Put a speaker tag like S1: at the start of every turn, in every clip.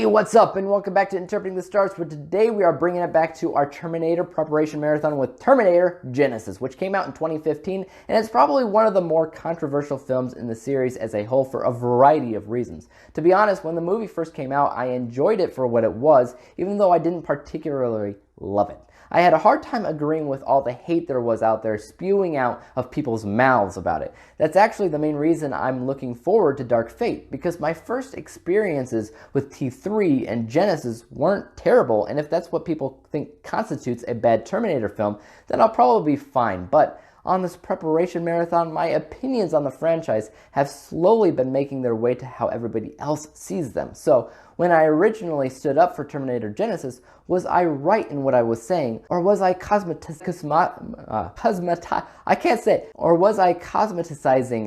S1: What's up, and welcome back to Interpreting the Stars, where today we are bringing it back to our Terminator preparation marathon with Terminator Genisys, which came out in 2015, and it's probably one of the more controversial films in the series as a whole for a variety of reasons. To be honest, when the movie first came out, I enjoyed it for what it was, even though I didn't particularly love it. I had a hard time agreeing with all the hate there was out there spewing out of people's mouths about it. That's actually the main reason I'm looking forward to Dark Fate, because my first experiences with T3 and Genisys weren't terrible, and if that's what people think constitutes a bad Terminator film, then I'll probably be fine. But on this preparation marathon, my opinions on the franchise have slowly been making their way to how everybody else sees them. So, when I originally stood up for Terminator Genisys, was I right in what I was saying, or was I cosmeticizing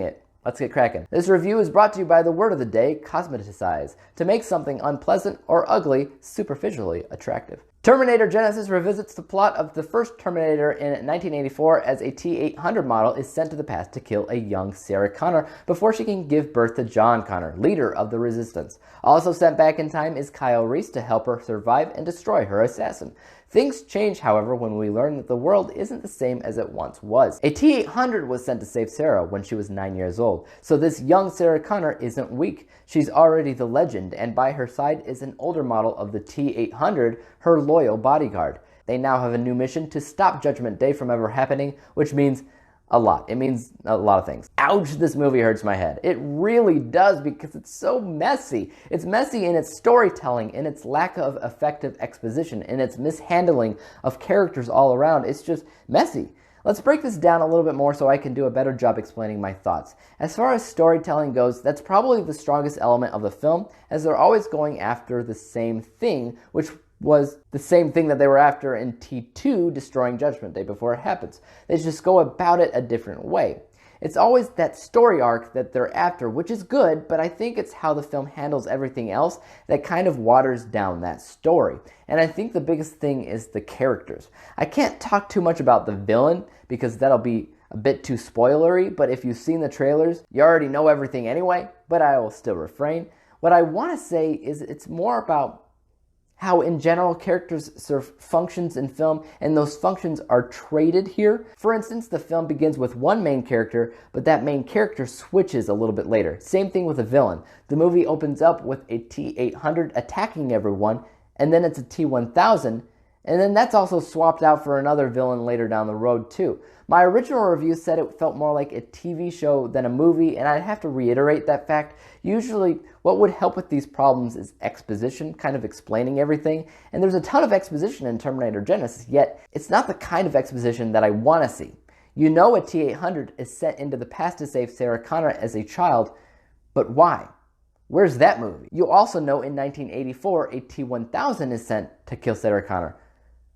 S1: it? Let's get cracking. This review is brought to you by the word of the day, cosmeticize, to make something unpleasant or ugly superficially attractive. Terminator Genisys revisits the plot of the first Terminator in 1984 as a T-800 model is sent to the past to kill a young Sarah Connor before she can give birth to John Connor, leader of the Resistance. Also sent back in time is Kyle Reese to help her survive and destroy her assassin. Things change, however, when we learn that the world isn't the same as it once was. A T-800 was sent to save Sarah when she was 9 years old, so this young Sarah Connor isn't weak. She's already the legend, and by her side is an older model of the T-800, her loyal bodyguard. They now have a new mission to stop Judgment Day from ever happening, which means a lot. It means a lot of things. Ouch, this movie hurts my head. It really does, because it's so messy. It's messy in its storytelling, in its lack of effective exposition, in its mishandling of characters all around. It's just messy. Let's break this down a little bit more so I can do a better job explaining my thoughts. As far as storytelling goes, that's probably the strongest element of the film, as they're always going after the same thing, which was the same thing that they were after in T2, destroying Judgment Day before it happens. They just go about it a different way. It's always that story arc that they're after, which is good, but I think it's how the film handles everything else that kind of waters down that story. And I think the biggest thing is the characters. I can't talk too much about the villain, because that'll be a bit too spoilery, but if you've seen the trailers, you already know everything anyway, but I will still refrain. What I want to say is it's more about how in general characters serve functions in film, and those functions are traded here. For instance, the film begins with one main character, but that main character switches a little bit later. Same thing with a villain. The movie opens up with a T-800 attacking everyone, and then it's a T-1000, and then that's also swapped out for another villain later down the road too. My original review said it felt more like a TV show than a movie, and I'd have to reiterate that fact. Usually, what would help with these problems is exposition, kind of explaining everything, and there's a ton of exposition in Terminator Genisys, yet it's not the kind of exposition that I want to see. You know a T-800 is sent into the past to save Sarah Connor as a child, but why? Where's that movie? You also know in 1984 a T-1000 is sent to kill Sarah Connor,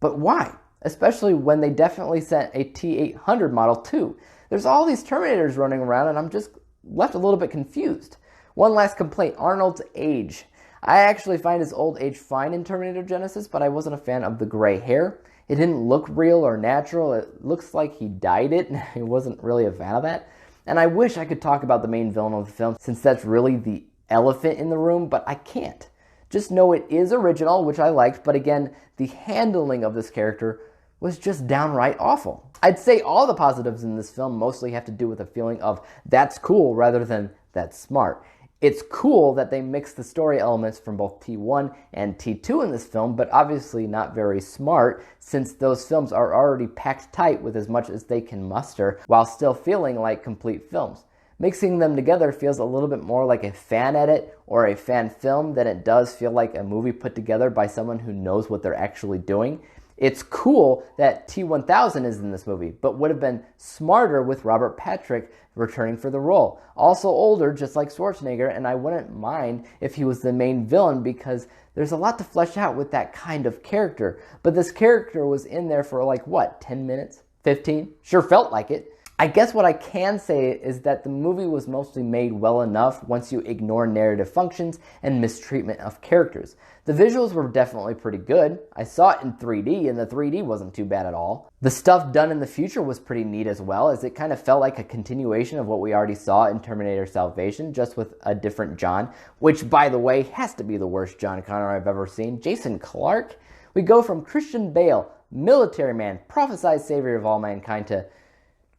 S1: but why? Especially when they definitely sent a T-800 model too. There's all these Terminators running around, and I'm just left a little bit confused. One last complaint, Arnold's age. I actually find his old age fine in Terminator Genisys, but I wasn't a fan of the gray hair. It didn't look real or natural. It looks like he dyed it, and I wasn't really a fan of that. And I wish I could talk about the main villain of the film, since that's really the elephant in the room, but I can't. Just know it is original, which I liked, but again, the handling of this character was just downright awful. I'd say all the positives in this film mostly have to do with a feeling of that's cool rather than that's smart. It's cool that they mix the story elements from both T1 and T2 in this film, but obviously not very smart, since those films are already packed tight with as much as they can muster while still feeling like complete films. Mixing them together feels a little bit more like a fan edit or a fan film than it does feel like a movie put together by someone who knows what they're actually doing. It's cool that T-1000 is in this movie, but would have been smarter with Robert Patrick returning for the role. Also older, just like Schwarzenegger, and I wouldn't mind if he was the main villain, because there's a lot to flesh out with that kind of character. But this character was in there for like, what, 10 minutes? 15? Sure felt like it. I guess what I can say is that the movie was mostly made well enough once you ignore narrative functions and mistreatment of characters. The visuals were definitely pretty good. I saw it in 3D and the 3D wasn't too bad at all. The stuff done in the future was pretty neat as well, as it kind of felt like a continuation of what we already saw in Terminator Salvation, just with a different John, which, by the way, has to be the worst John Connor I've ever seen. Jason Clarke? We go from Christian Bale, military man, prophesied savior of all mankind, to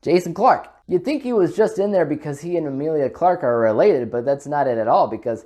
S1: Jason Clarke. You'd think he was just in there because he and Emilia Clarke are related, but that's not it at all because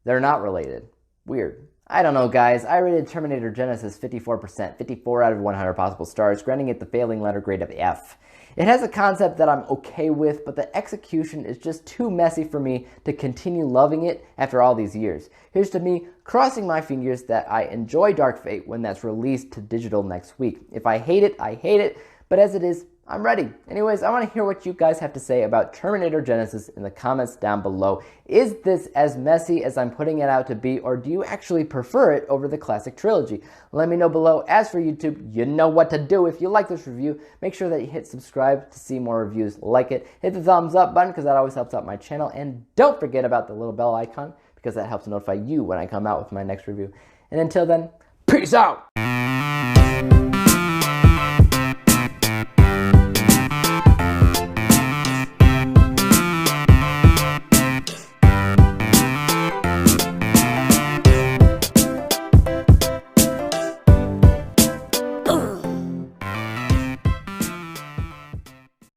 S1: they're not related. Weird. I don't know, guys. I rated Terminator Genisys 54%, 54 out of 100 possible stars, granting it the failing letter grade of F. It has a concept that I'm okay with, but the execution is just too messy for me to continue loving it after all these years. Here's to me crossing my fingers that I enjoy Dark Fate when that's released to digital next week. If I hate it, I hate it, but as it is, I'm ready. Anyways, I want to hear what you guys have to say about Terminator Genisys in the comments down below. Is this as messy as I'm putting it out to be, or do you actually prefer it over the classic trilogy? Let me know below. As for YouTube, you know what to do. If you like this review, make sure that you hit subscribe to see more reviews like it. Hit the thumbs up button because that always helps out my channel. And don't forget about the little bell icon because that helps notify you when I come out with my next review. And until then, peace out!